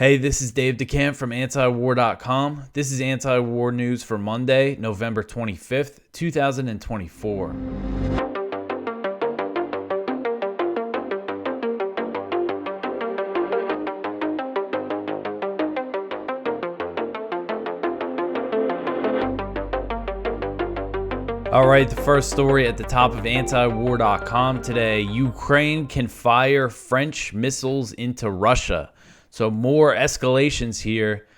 Hey, this is Dave DeCamp from antiwar.com. This is anti-war news for Monday, November 25th, 2024. All right, the first story at the top of antiwar.com today. Ukraine can fire French missiles into Russia. So more escalations here.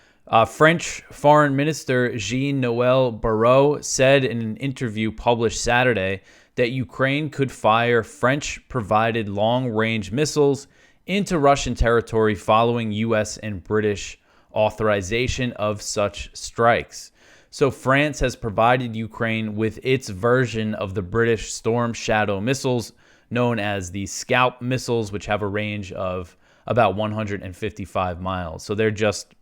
French Foreign Minister Jean-Noël Barrot said in an interview published Saturday that Ukraine could fire French-provided long-range missiles into Russian territory following U.S. and British authorization of such strikes. So France has provided Ukraine with its version of the British Storm Shadow missiles, known as the Scalp missiles, which have a range of about 155 miles. So they're just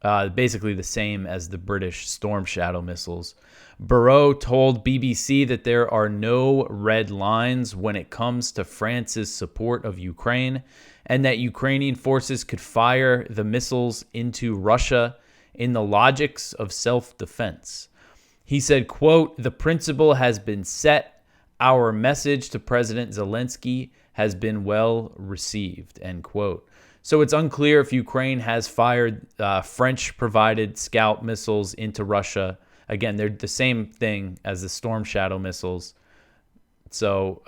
basically the same as the British Storm Shadow missiles. Barrot told BBC that there are no red lines when it comes to France's support of Ukraine, and that Ukrainian forces could fire the missiles into Russia in the logics of self-defense. He said, quote, "The principle has been set. Our message to President Zelensky has been well received," end quote. So it's unclear if Ukraine has fired French-provided Scalp missiles into Russia. Again, they're the same thing as the Storm Shadow missiles. So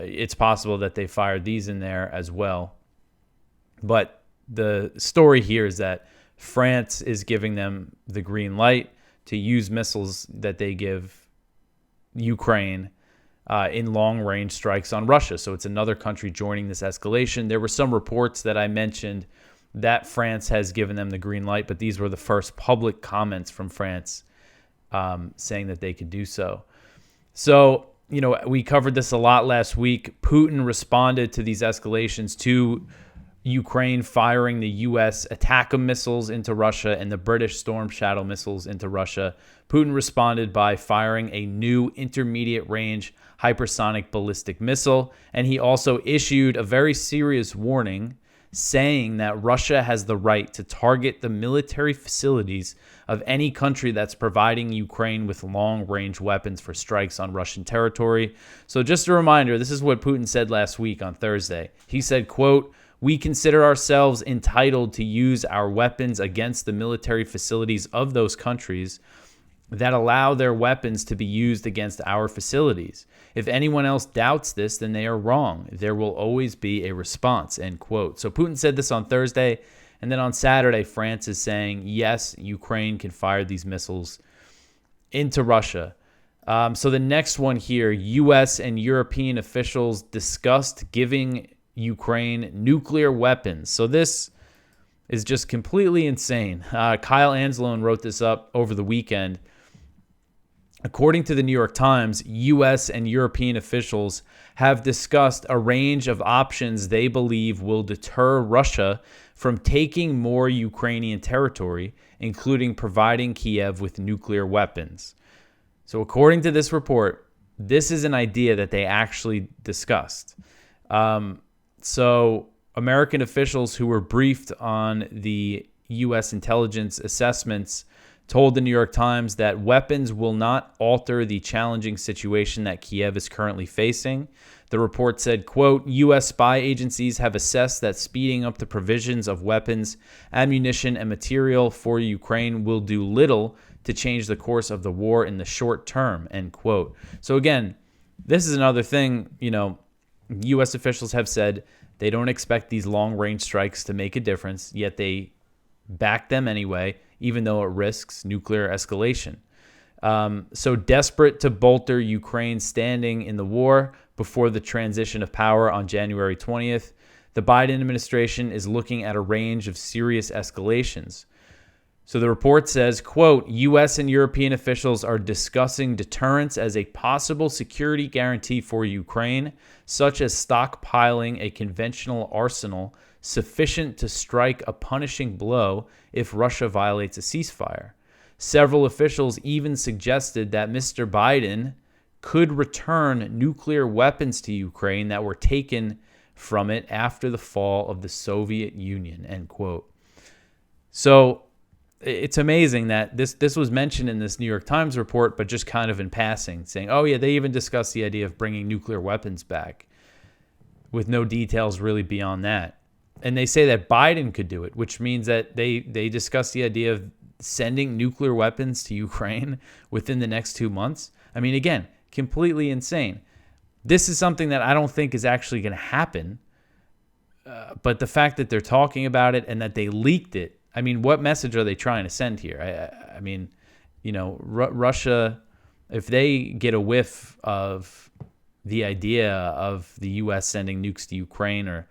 it's possible that they fired these in there as well. But the story here is that France is giving them the green light to use missiles that they give Ukraine in long-range strikes on Russia. So it's another country joining this escalation. There were some reports that I mentioned that France has given them the green light, but these were the first public comments from France saying that they could do so. So, you know, we covered this a lot last week. Putin responded to these escalations to Ukraine firing the U.S. Attack missiles into Russia and the British Storm Shadow missiles into Russia. Putin responded by firing a new intermediate-range hypersonic ballistic missile, and he also issued a very serious warning saying that Russia has the right to target the military facilities of any country that's providing Ukraine with long-range weapons for strikes on Russian territory. So just a reminder, this is what Putin said last week on Thursday. He said, quote, "We consider ourselves entitled to use our weapons against the military facilities of those countries that allow their weapons to be used against our facilities. If anyone else doubts this, then they are wrong. There will always be a response," end quote. So Putin said this on Thursday, and then on Saturday, France is saying, yes, Ukraine can fire these missiles into Russia. So the next one here, U.S. and European officials discussed giving Ukraine nuclear weapons. So this is just completely insane. Kyle Anzalone wrote this up over the weekend. According to the New York Times, U.S. and European officials have discussed a range of options they believe will deter Russia from taking more Ukrainian territory, including providing Kiev with nuclear weapons. So according to this report, this is an idea that they actually discussed. So American officials who were briefed on the U.S. intelligence assessments told the New York Times that weapons will not alter the challenging situation that Kiev is currently facing. The report said, quote, "U.S. spy agencies have assessed that speeding up the provisions of weapons, ammunition, and material for Ukraine will do little to change the course of the war in the short term," end quote. So again, this is another thing, you know, U.S. officials have said they don't expect these long-range strikes to make a difference, yet they back them anyway, even though it risks nuclear escalation. So desperate to bolster Ukraine's standing in the war before the transition of power on January 20th, the Biden administration is looking at a range of serious escalations. So the report says, quote, "U.S. and European officials are discussing deterrence as a possible security guarantee for Ukraine, such as stockpiling a conventional arsenal sufficient to strike a punishing blow if Russia violates a ceasefire. Several officials even suggested that Mr. Biden could return nuclear weapons to Ukraine that were taken from it after the fall of the Soviet Union," end quote. So it's amazing that this was mentioned in this New York Times report, but just kind of in passing, saying, oh, yeah, they even discussed the idea of bringing nuclear weapons back with no details really beyond that. And they say that Biden could do it, which means that they discussed the idea of sending nuclear weapons to Ukraine within the next 2 months. I mean, again, completely insane. This is something that I don't think is actually going to happen. But the fact that they're talking about it and that they leaked it, I mean, what message are they trying to send here? I mean, Russia, if they get a whiff of the idea of the U.S. sending nukes to Ukraine, or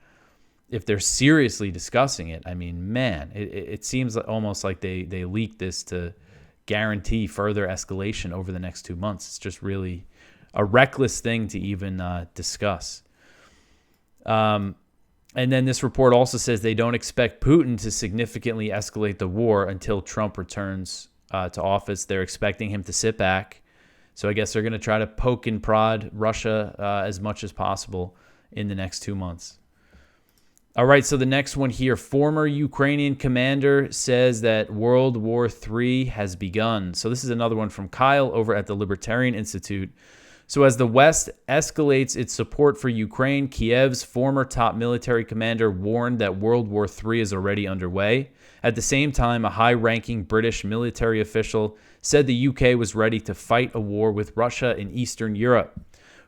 if they're seriously discussing it, I mean, man, it seems almost like they leaked this to guarantee further escalation over the next 2 months. It's just really a reckless thing to even discuss. And then this report also says they don't expect Putin to significantly escalate the war until Trump returns to office. They're expecting him to sit back. So I guess they're going to try to poke and prod Russia as much as possible in the next 2 months. All right, so the next one here, former Ukrainian commander says that World War III has begun. So this is another one from Kyle over at the Libertarian Institute. So as the West escalates its support for Ukraine, Kiev's former top military commander warned that World War III is already underway. At the same time, a high-ranking British military official said the UK was ready to fight a war with Russia in Eastern Europe.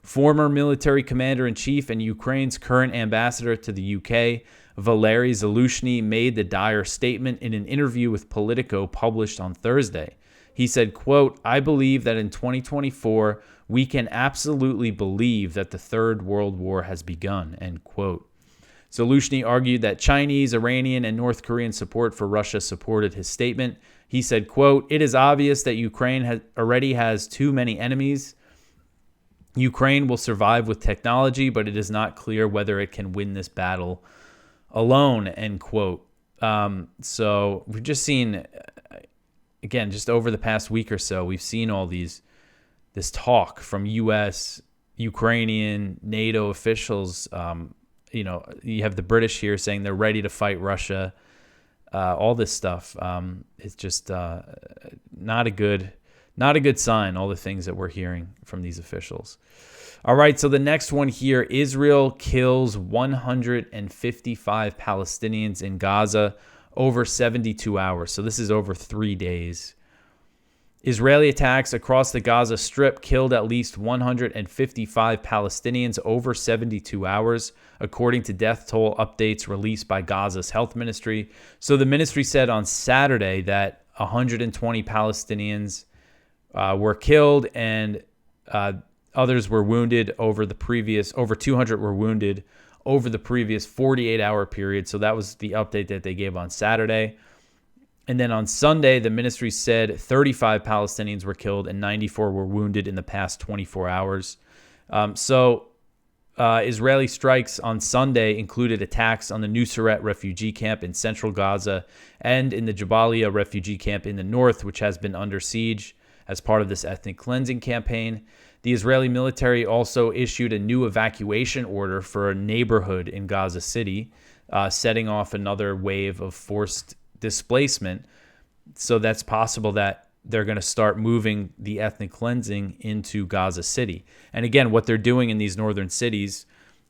Former military commander-in-chief and Ukraine's current ambassador to the UK, Valery Zaluzhny, made the dire statement in an interview with Politico published on Thursday. He said, quote, "I believe that in 2024, we can absolutely believe that the Third World War has begun," end quote. Zaluzhny argued that Chinese, Iranian, and North Korean support for Russia supported his statement. He said, quote, "It is obvious that Ukraine already has too many enemies. Ukraine will survive with technology, but it is not clear whether it can win this battle alone," end quote. So we've just seen, again, just over the past week or so, we've seen all this talk from U.S., Ukrainian, NATO officials. You have the British here saying they're ready to fight Russia. All this stuff. It's just not a good sign, all the things that we're hearing from these officials. All right, so the next one here, Israel kills 155 Palestinians in Gaza over 72 hours. So this is over 3 days. Israeli attacks across the Gaza Strip killed at least 155 Palestinians over 72 hours, according to death toll updates released by Gaza's health ministry. So the ministry said on Saturday that 120 Palestinians were killed and others were wounded over 200 were wounded over the previous 48-hour period. So that was the update that they gave on Saturday. And then on Sunday, the ministry said 35 Palestinians were killed and 94 were wounded in the past 24 hours. Israeli strikes on Sunday included attacks on the Nuseirat refugee camp in central Gaza and in the Jabalia refugee camp in the north, which has been under siege as part of this ethnic cleansing campaign. The Israeli military also issued a new evacuation order for a neighborhood in Gaza City, setting off another wave of forced displacement. So that's possible that they're going to start moving the ethnic cleansing into Gaza City. And again, what they're doing in these northern cities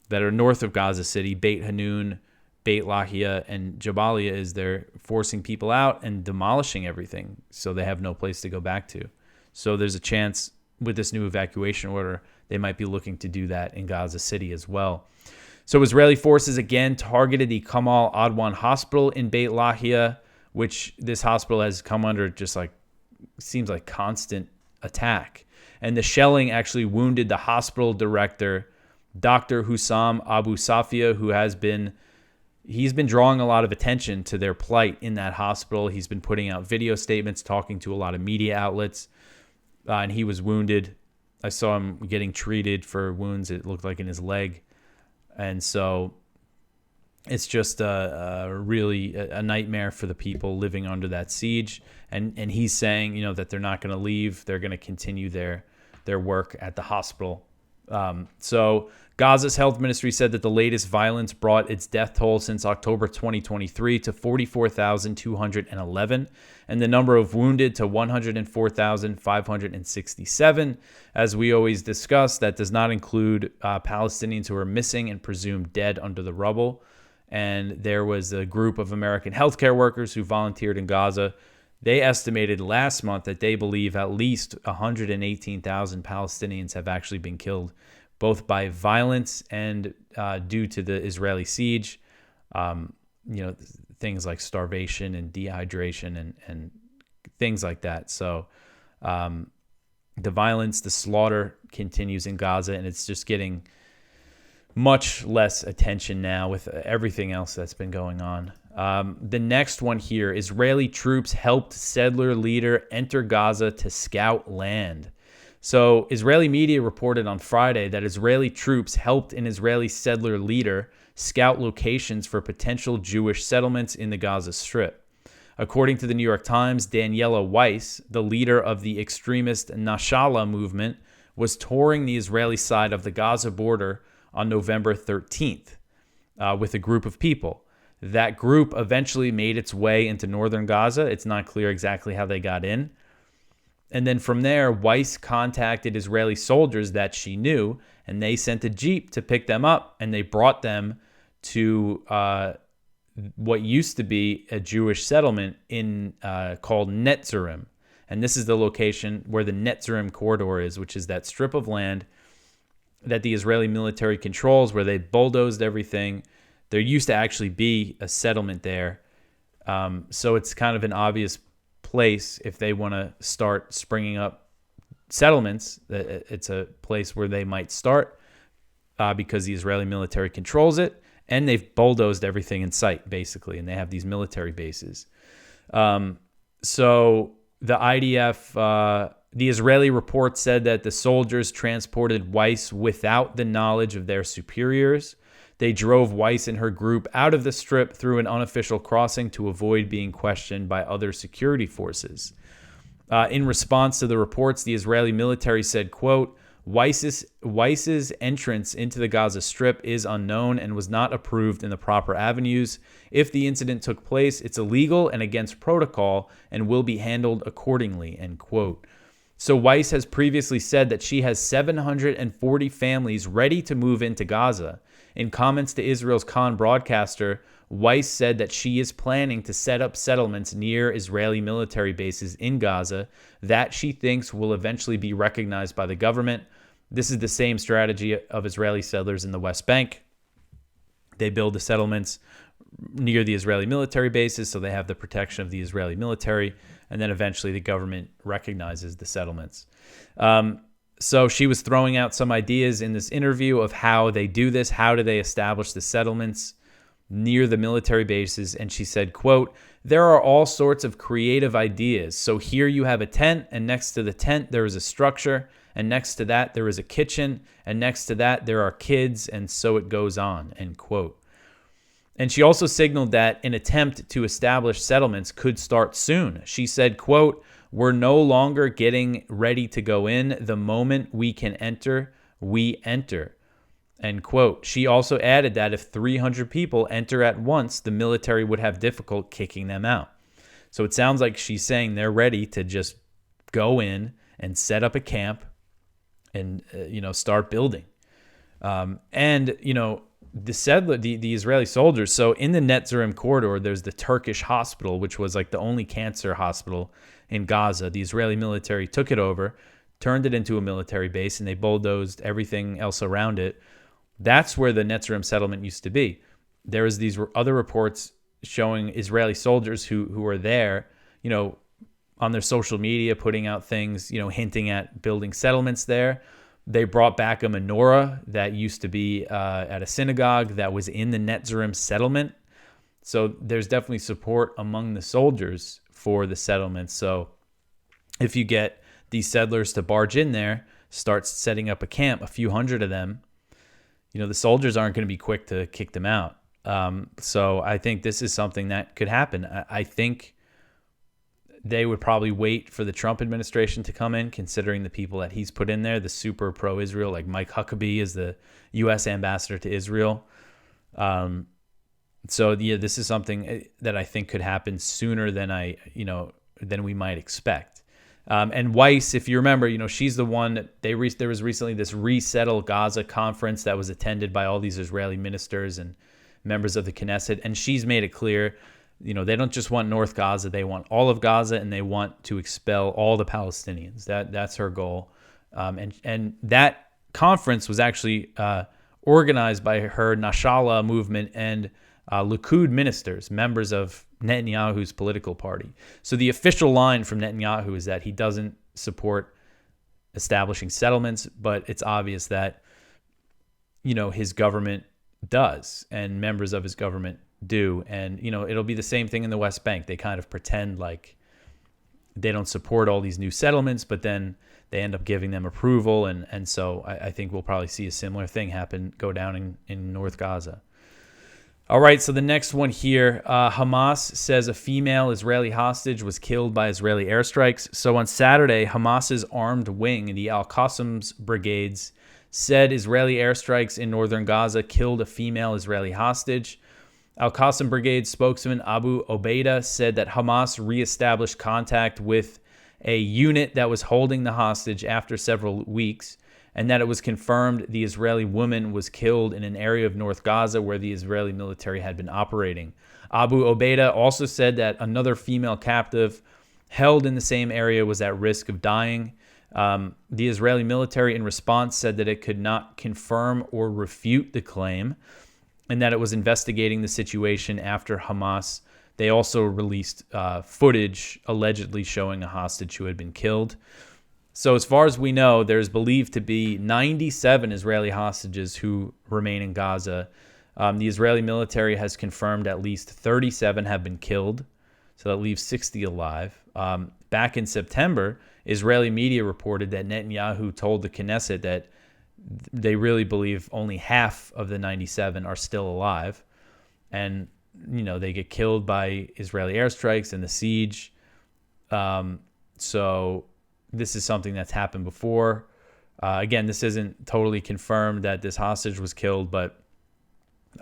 that are north of Gaza City, Beit Hanun, Beit Lahia, and Jabalia, is they're forcing people out and demolishing everything so they have no place to go back to. So there's a chance with this new evacuation order, they might be looking to do that in Gaza City as well. So Israeli forces again targeted the Kamal Adwan hospital in Beit Lahia, which this hospital has come under just seems like constant attack. And the shelling actually wounded the hospital director, Dr. Hussam Abu Safia, he's been drawing a lot of attention to their plight in that hospital. He's been putting out video statements, talking to a lot of media outlets, and he was wounded. I saw him getting treated for wounds, it looked like in his leg. And so it's just really a nightmare for the people living under that siege. And he's saying, that they're not going to leave. They're going to continue their work at the hospital So Gaza's health ministry said that the latest violence brought its death toll since October 2023 to 44,211, and the number of wounded to 104,567. As we always discuss, that does not include Palestinians who are missing and presumed dead under the rubble. And there was a group of American healthcare workers who volunteered in Gaza. They estimated last month that they believe at least 118,000 Palestinians have actually been killed, both by violence and due to the Israeli siege. Things like starvation and dehydration and things like that. So the violence, the slaughter continues in Gaza, and it's just getting much less attention now with everything else that's been going on. The next one here, Israeli troops helped settler leader enter Gaza to scout land. So Israeli media reported on Friday that Israeli troops helped an Israeli settler leader scout locations for potential Jewish settlements in the Gaza Strip. According to the New York Times, Daniela Weiss, the leader of the extremist Nashallah movement, was touring the Israeli side of the Gaza border on November 13th with a group of people. That group eventually made its way into northern Gaza. It's not clear exactly how they got in. And then from there, Weiss contacted Israeli soldiers that she knew, and they sent a jeep to pick them up, and they brought them to what used to be a Jewish settlement called Netzarim. And this is the location where the Netzarim corridor is, which is that strip of land that the Israeli military controls, where they bulldozed everything. There used to actually be a settlement there. So it's kind of an obvious place if they want to start springing up settlements. It's a place where they might start because the Israeli military controls it, and they've bulldozed everything in sight, basically, and they have these military bases. So the IDF... The Israeli report said that the soldiers transported Weiss without the knowledge of their superiors. They drove Weiss and her group out of the strip through an unofficial crossing to avoid being questioned by other security forces. In response to the reports, the Israeli military said, quote, Weiss's entrance into the Gaza Strip is unknown and was not approved in the proper avenues. If the incident took place, it's illegal and against protocol and will be handled accordingly, end quote. So Weiss has previously said that she has 740 families ready to move into Gaza. In comments to Israel's Khan broadcaster, Weiss said that she is planning to set up settlements near Israeli military bases in Gaza that she thinks will eventually be recognized by the government. This is the same strategy of Israeli settlers in the West Bank. They build the settlements near the Israeli military bases so they have the protection of the Israeli military, and then eventually the government recognizes the settlements. So she was throwing out some ideas in this interview of how they do this, how do they establish the settlements near the military bases, and she said, quote, there are all sorts of creative ideas. So here you have a tent, and next to the tent there is a structure, and next to that there is a kitchen, and next to that there are kids, and so it goes on, end quote. And she also signaled that an attempt to establish settlements could start soon. She said, quote, we're no longer getting ready to go in. The moment we can enter, we enter, end quote. She also added that if 300 people enter at once, the military would have difficulty kicking them out. So it sounds like she's saying they're ready to just go in and set up a camp and, start building. The Israeli soldiers, so in the Netzarim corridor, there's the Turkish hospital, which was like the only cancer hospital in Gaza. The Israeli military took it over, turned it into a military base, and they bulldozed everything else around it. That's where the Netzarim settlement used to be. There was these other reports showing Israeli soldiers who were there, on their social media, putting out things, hinting at building settlements there. They brought back a menorah that used to be at a synagogue that was in the Netzarim settlement. So there's definitely support among the soldiers for the settlement. So if you get these settlers to barge in there, start setting up a camp, a few hundred of them, the soldiers aren't going to be quick to kick them out. So I think this is something that could happen. I think they would probably wait for the Trump administration to come in, considering the people that he's put in there, the super pro-Israel, like Mike Huckabee is the U.S. ambassador to Israel. So yeah, this is something that I think could happen sooner than than we might expect. And Weiss, if you remember, she's the one that there was recently this Resettle Gaza conference that was attended by all these Israeli ministers and members of the Knesset, and she's made it clear, they don't just want North Gaza, they want all of Gaza, and they want to expel all the Palestinians. That's her goal. And that conference was actually organized by her Nashallah movement and Likud ministers, members of Netanyahu's political party. So the official line from Netanyahu is that he doesn't support establishing settlements, but it's obvious that, his government does, and members of his government do. And, it'll be the same thing in the West Bank. They kind of pretend like they don't support all these new settlements, but then they end up giving them approval. And so I think we'll probably see a similar thing go down in North Gaza. All right, so the next one here, Hamas says a female Israeli hostage was killed by Israeli airstrikes. So on Saturday, Hamas's armed wing, the Al-Qassim's brigades, said Israeli airstrikes in northern Gaza killed a female Israeli hostage. Al-Qassim brigade spokesman Abu Obaida said that Hamas reestablished contact with a unit that was holding the hostage after several weeks, and that it was confirmed the Israeli woman was killed in an area of North Gaza where the Israeli military had been operating. Abu Obaida also said that another female captive held in the same area was at risk of dying. The Israeli military, in response, said that it could not confirm or refute the claim, and that it was investigating the situation after Hamas. They also released footage allegedly showing a hostage who had been killed. So as far as we know, there's believed to be 97 Israeli hostages who remain in Gaza. The Israeli military has confirmed at least 37 have been killed, so that leaves 60 alive. Back in September, Israeli media reported that Netanyahu told the Knesset that they really believe only half of the 97 are still alive. And, they get killed by Israeli airstrikes and the siege. So this is something that's happened before. Again, this isn't totally confirmed that this hostage was killed, but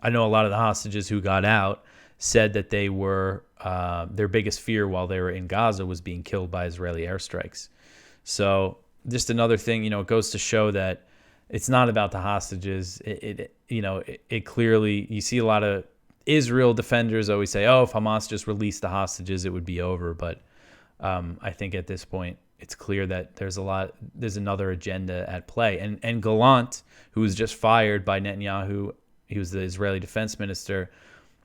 I know a lot of the hostages who got out said that they were their biggest fear while they were in Gaza was being killed by Israeli airstrikes. So just another thing, it goes to show that it's not about the hostages. It clearly, you see a lot of Israel defenders always say, if Hamas just released the hostages, it would be over. But I think at this point, it's clear that there's another agenda at play. And Gallant, who was just fired by Netanyahu, he was the Israeli defense minister,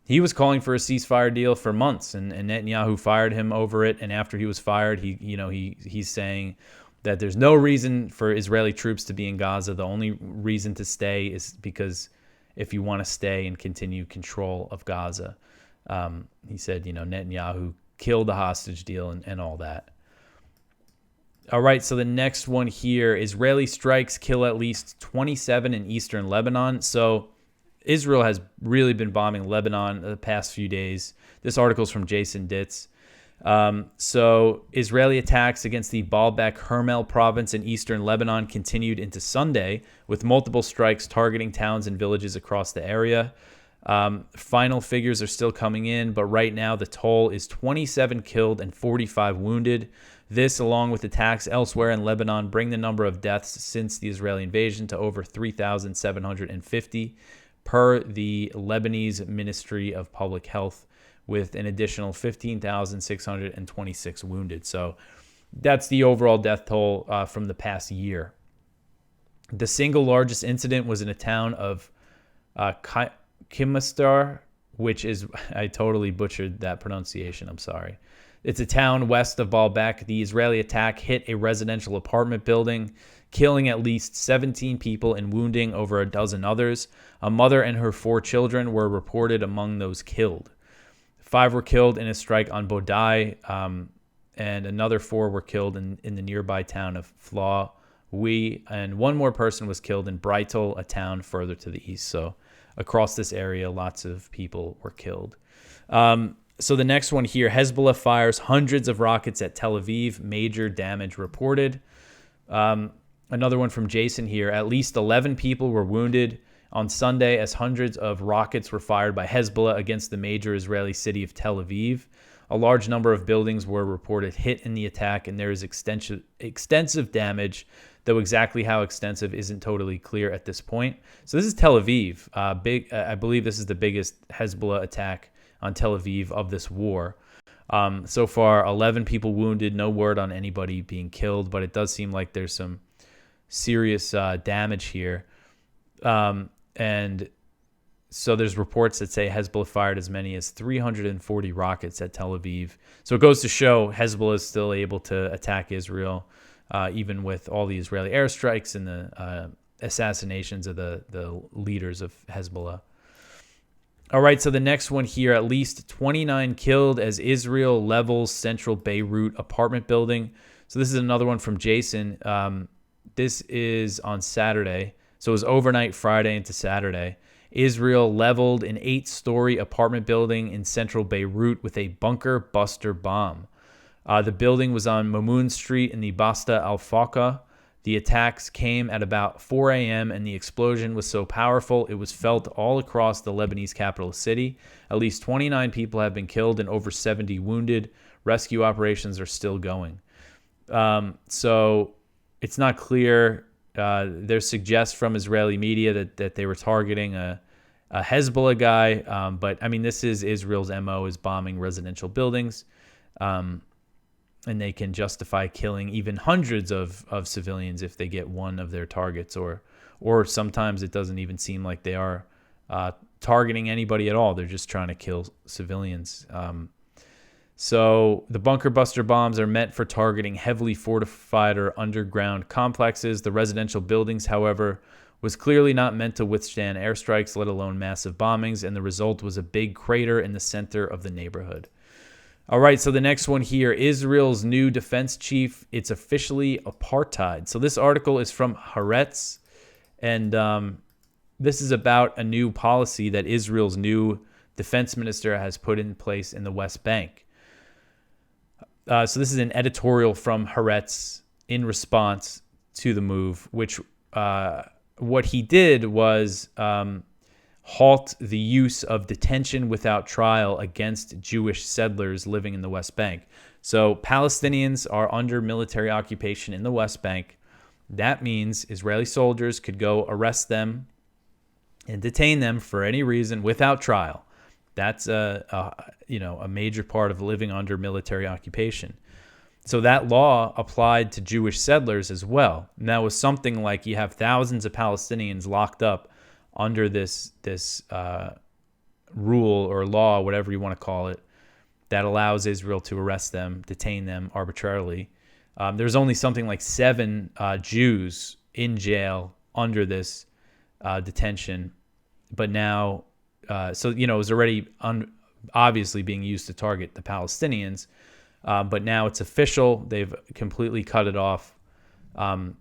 he was calling for a ceasefire deal for months, and Netanyahu fired him over it. And after he was fired, he's saying that there's no reason for Israeli troops to be in Gaza. The only reason to stay is because if you want to stay and continue control of Gaza. He said, Netanyahu killed the hostage deal and all that. All right, so the next one here, Israeli strikes kill at least 27 in eastern Lebanon. So Israel has really been bombing Lebanon the past few days. This article is from Jason Ditz. So Israeli attacks against the Baalbek Hermel province in eastern Lebanon continued into Sunday with multiple strikes targeting towns and villages across the area. Final figures are still coming in, but right now the toll is 27 killed and 45 wounded. This, along with attacks elsewhere in Lebanon, bring the number of deaths since the Israeli invasion to over 3,750 per the Lebanese Ministry of Public Health, with an additional 15,626 wounded. So that's the overall death toll from the past year. The single largest incident was in a town of Kimastar, which is, I totally butchered that pronunciation, I'm sorry. It's a town west of Baalbek. The Israeli attack hit a residential apartment building, killing at least 17 people and wounding over a dozen others. A mother and her 4 children were reported among those killed. 5 were killed in a strike on Bodai, and another 4 were killed in the nearby town of Flawi, and 1 more person was killed in Breitel, a town further to the east. So across this area, lots of people were killed. So the next one here, Hezbollah fires hundreds of rockets at Tel Aviv. Major damage reported. Another one from Jason here. At least 11 people were wounded on Sunday as hundreds of rockets were fired by Hezbollah against the major Israeli city of Tel Aviv. A large number of buildings were reported hit in the attack, and there is extensive damage, though exactly how extensive isn't totally clear at this point. So this is Tel Aviv. I believe this is the biggest Hezbollah attack on Tel Aviv of this war. So far, 11 people wounded. No word on anybody being killed, but it does seem like there's some serious damage here. And so there's reports that say Hezbollah fired as many as 340 rockets at Tel Aviv. So it goes to show Hezbollah is still able to attack Israel, even with all the Israeli airstrikes and the assassinations of the leaders of Hezbollah. All right, so the next one here, at least 29 killed as Israel levels central Beirut apartment building. So this is another one from Jason. This is on Saturday. So it was overnight Friday into Saturday. Israel leveled an 8-story apartment building in central Beirut with a bunker buster bomb. The building was on Mamoun Street in the Basta al-Faqqa. The attacks came at about 4 a.m. and the explosion was so powerful it was felt all across the Lebanese capital city. At least 29 people have been killed and over 70 wounded. Rescue operations are still going. So it's not clear. There's suggests from Israeli media that they were targeting a Hezbollah guy. But, I mean, this is Israel's MO, is bombing residential buildings. And they can justify killing even hundreds of civilians if they get one of their targets. Or sometimes it doesn't even seem like they are targeting anybody at all. They're just trying to kill civilians. So the bunker buster bombs are meant for targeting heavily fortified or underground complexes. The residential buildings, however, was clearly not meant to withstand airstrikes, let alone massive bombings, and the result was a big crater in the center of the neighborhood. All right, so the next one here, Israel's new defense chief, it's officially apartheid. So this article is from Haaretz, and this is about a new policy that Israel's new defense minister has put in place in the West Bank. So this is an editorial from Haaretz in response to the move, which what he did was halt the use of detention without trial against Jewish settlers living in the West Bank. So Palestinians are under military occupation in the West Bank. That means Israeli soldiers could go arrest them and detain them for any reason without trial. That's a major part of living under military occupation. So that law applied to Jewish settlers as well. And that was something like you have thousands of Palestinians locked up under this rule or law, whatever you want to call it, that allows Israel to arrest them, detain them arbitrarily. There's only something like 7 Jews in jail under this detention. But now, it was already obviously being used to target the Palestinians. But now it's official. They've completely cut it off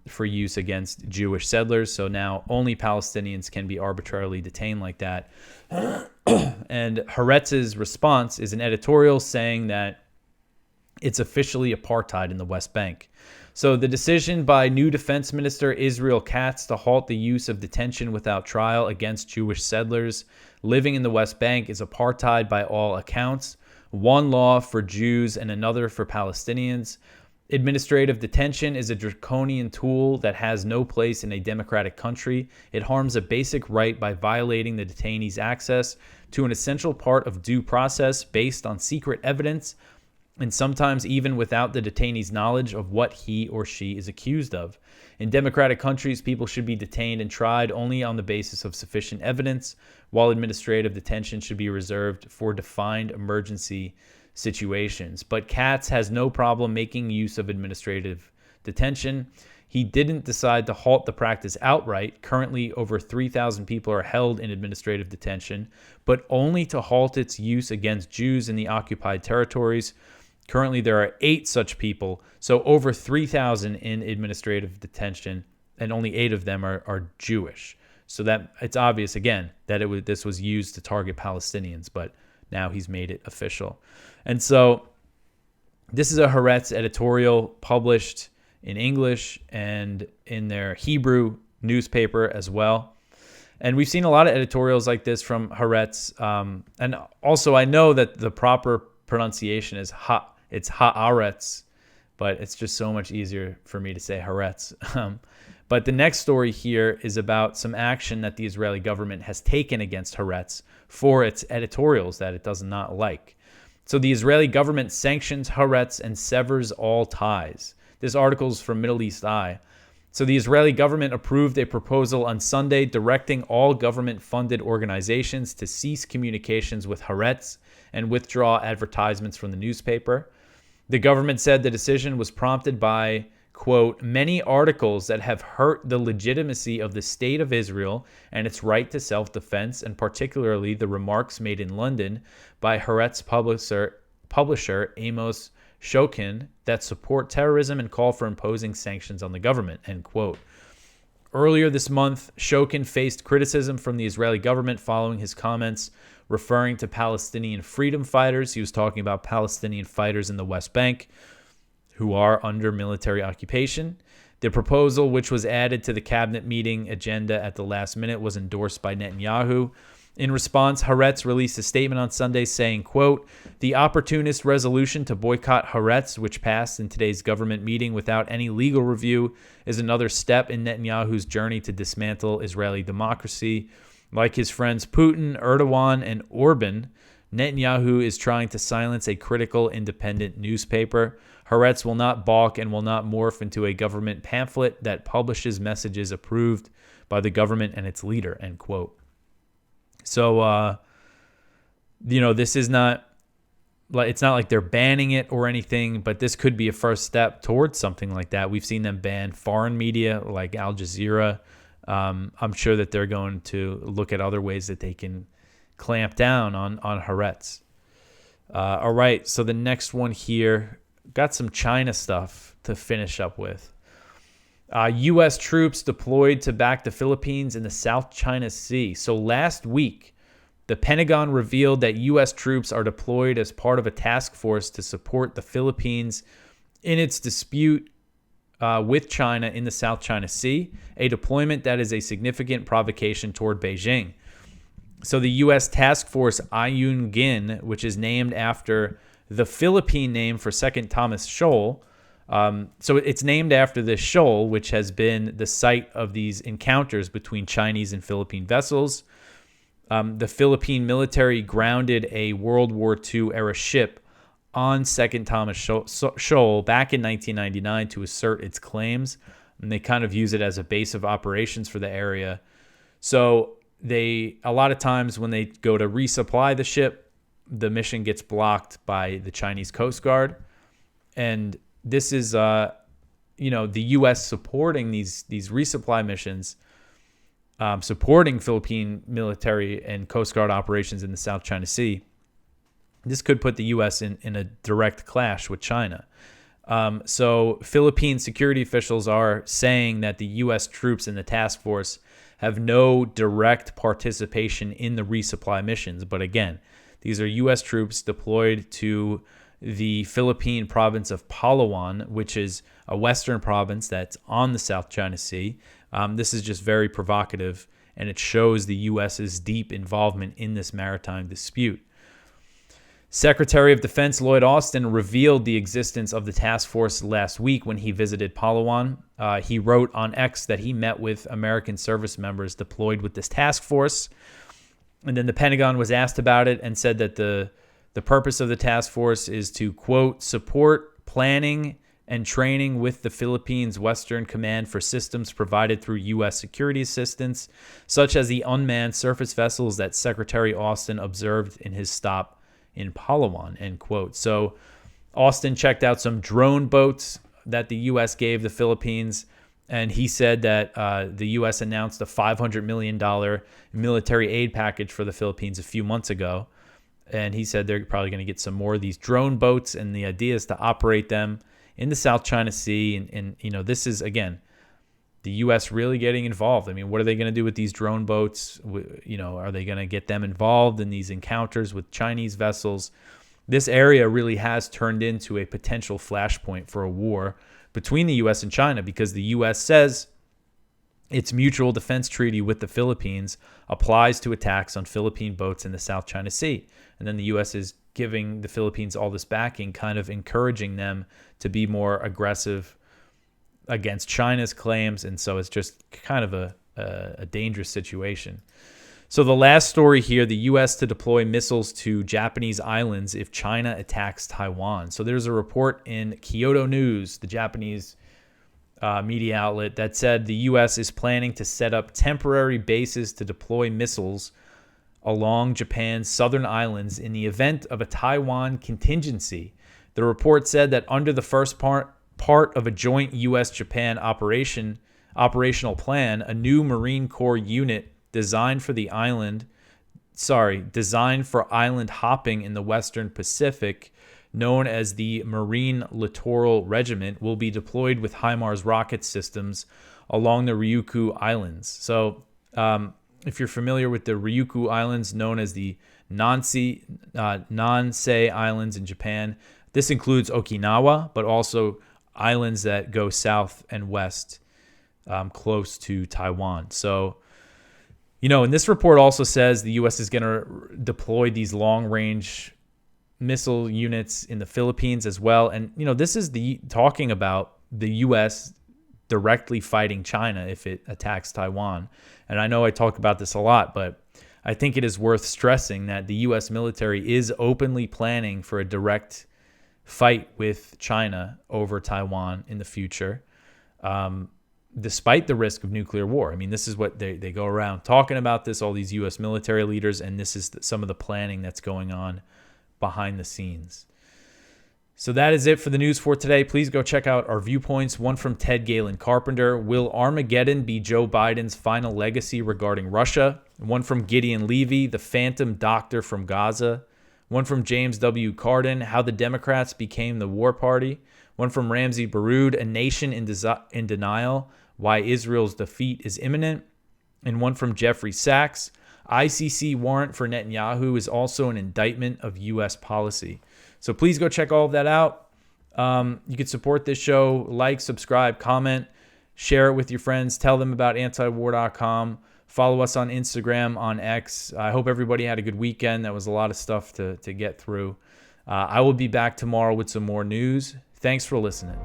for use against Jewish settlers. So now only Palestinians can be arbitrarily detained like that. And Haaretz's response is an editorial saying that it's officially apartheid in the West Bank. So the decision by new Defense Minister Israel Katz to halt the use of detention without trial against Jewish settlers living in the West Bank is apartheid by all accounts. One law for Jews and another for Palestinians. Administrative detention is a draconian tool that has no place in a democratic country. It harms a basic right by violating the detainee's access to an essential part of due process based on secret evidence, and sometimes even without the detainee's knowledge of what he or she is accused of. In democratic countries, people should be detained and tried only on the basis of sufficient evidence, while administrative detention should be reserved for defined emergency situations. But Katz has no problem making use of administrative detention. He didn't decide to halt the practice outright. Currently, over 3,000 people are held in administrative detention, but only to halt its use against Jews in the occupied territories. Currently, there are 8 such people, so over 3,000 in administrative detention, and only 8 of them are Jewish. So that it's obvious, again, that this was used to target Palestinians, but now he's made it official. And so this is a Haaretz editorial published in English and in their Hebrew newspaper as well. And we've seen a lot of editorials like this from Haaretz. And also I know that the proper pronunciation is it's Haaretz, but it's just so much easier for me to say Haaretz. But the next story here is about some action that the Israeli government has taken against Haaretz for its editorials that it does not like. So the Israeli government sanctions Haaretz and severs all ties. This article is from Middle East Eye. So the Israeli government approved a proposal on Sunday directing all government-funded organizations to cease communications with Haaretz and withdraw advertisements from the newspaper. The government said the decision was prompted by, quote, many articles that have hurt the legitimacy of the state of Israel and its right to self-defense, and particularly the remarks made in London by Haaretz publisher Amos Shokin that support terrorism and call for imposing sanctions on the government, end quote. Earlier this month, Shokin faced criticism from the Israeli government following his comments referring to Palestinian freedom fighters. He was talking about Palestinian fighters in the West Bank who are under military occupation. The proposal, which was added to the cabinet meeting agenda at the last minute, was endorsed by Netanyahu. In response, Haaretz released a statement on Sunday saying, quote, the opportunist resolution to boycott Haaretz, which passed in today's government meeting without any legal review, is another step in Netanyahu's journey to dismantle Israeli democracy. Like his friends Putin, Erdogan, and Orban, Netanyahu is trying to silence a critical independent newspaper. Haaretz will not balk and will not morph into a government pamphlet that publishes messages approved by the government and its leader, end quote. So, this is not like, it's not like they're banning it or anything, but this could be a first step towards something like that. We've seen them ban foreign media like Al Jazeera. I'm sure that they're going to look at other ways that they can clamp down on Haaretz. All right, so the next one here, got some China stuff to finish up with. U.S. troops deployed to back the Philippines in the South China Sea. So last week, the Pentagon revealed that U.S. troops are deployed as part of a task force to support the Philippines in its dispute with China in the South China Sea, a deployment that is a significant provocation toward Beijing. So the U.S. task force Ayungin, which is named after the Philippine name for Second Thomas Shoal, so it's named after this shoal, which has been the site of these encounters between Chinese and Philippine vessels. The Philippine military grounded a World War II era ship on Second Thomas Shoal back in 1999 to assert its claims, and they kind of use it as a base of operations for the area. So a lot of times when they go to resupply the ship, the mission gets blocked by the Chinese Coast Guard, and this is, the U.S. supporting these resupply missions, supporting Philippine military and Coast Guard operations in the South China Sea. This could put the U.S. in a direct clash with China. So Philippine security officials are saying that the U.S. troops in the task force have no direct participation in the resupply missions. But again, these are U.S. troops deployed to the Philippine province of Palawan, which is a western province that's on the South China Sea. This is just very provocative, and it shows the U.S.'s deep involvement in this maritime dispute. Secretary of Defense Lloyd Austin revealed the existence of the task force last week when he visited Palawan. He wrote on X that he met with American service members deployed with this task force. And then the Pentagon was asked about it and said that the purpose of the task force is to, quote, support planning and training with the Philippines Western Command for systems provided through U.S. security assistance, such as the unmanned surface vessels that Secretary Austin observed in his stop in Palawan, end quote. So Austin checked out some drone boats that the U.S. gave the Philippines, and he said that the U.S. announced a $500 million military aid package for the Philippines a few months ago. And he said they're probably going to get some more of these drone boats, and the idea is to operate them in the South China Sea. And this is, again, the U.S. really getting involved. I mean, what are they going to do with these drone boats? Are they going to get them involved in these encounters with Chinese vessels? This area really has turned into a potential flashpoint for a war between the U.S. and China, because the U.S. says its mutual defense treaty with the Philippines applies to attacks on Philippine boats in the South China Sea. And then the U.S. is giving the Philippines all this backing, kind of encouraging them to be more aggressive against China's claims. And so it's just kind of a dangerous situation. So the last story here, the U.S. to deploy missiles to Japanese islands if China attacks Taiwan. So there's a report in Kyodo News, the Japanese media outlet, that said the U.S. is planning to set up temporary bases to deploy missiles along Japan's southern islands in the event of a Taiwan contingency. The report said that under the first part of a joint U.S.-Japan operational plan, a new Marine Corps unit designed for island hopping in the Western Pacific, known as the Marine Littoral Regiment, will be deployed with HIMARS rocket systems along the Ryukyu Islands. So if you're familiar with the Ryukyu Islands, known as the Nansei Islands in Japan, this includes Okinawa, but also islands that go south and west close to Taiwan. So, and this report also says the U.S. is going to deploy these long-range missile units in the Philippines as well. And, this is talking about the U.S. directly fighting China if it attacks Taiwan. And I know I talk about this a lot, but I think it is worth stressing that the U.S. military is openly planning for a direct fight with China over Taiwan in the future, despite the risk of nuclear war. I mean, this is what they go around talking about this, all these U.S. military leaders, and this is some of the planning that's going on behind the scenes. So that is it for the news for today. Please go check out our viewpoints. One from Ted Galen Carpenter. Will Armageddon be Joe Biden's final legacy regarding Russia? One from Gideon Levy, the Phantom Doctor from Gaza. One from James W. Carden, How the Democrats Became the War Party. One from Ramsey Baroud, A Nation in Denial, Why Israel's Defeat is Imminent. And one from Jeffrey Sachs, ICC warrant for Netanyahu is also an indictment of U.S. policy. So please go check all of that out. You can support this show, like, subscribe, comment, share it with your friends, tell them about antiwar.com. Follow us on Instagram, on X. I hope everybody had a good weekend. That was a lot of stuff to get through. I will be back tomorrow with some more news. Thanks for listening.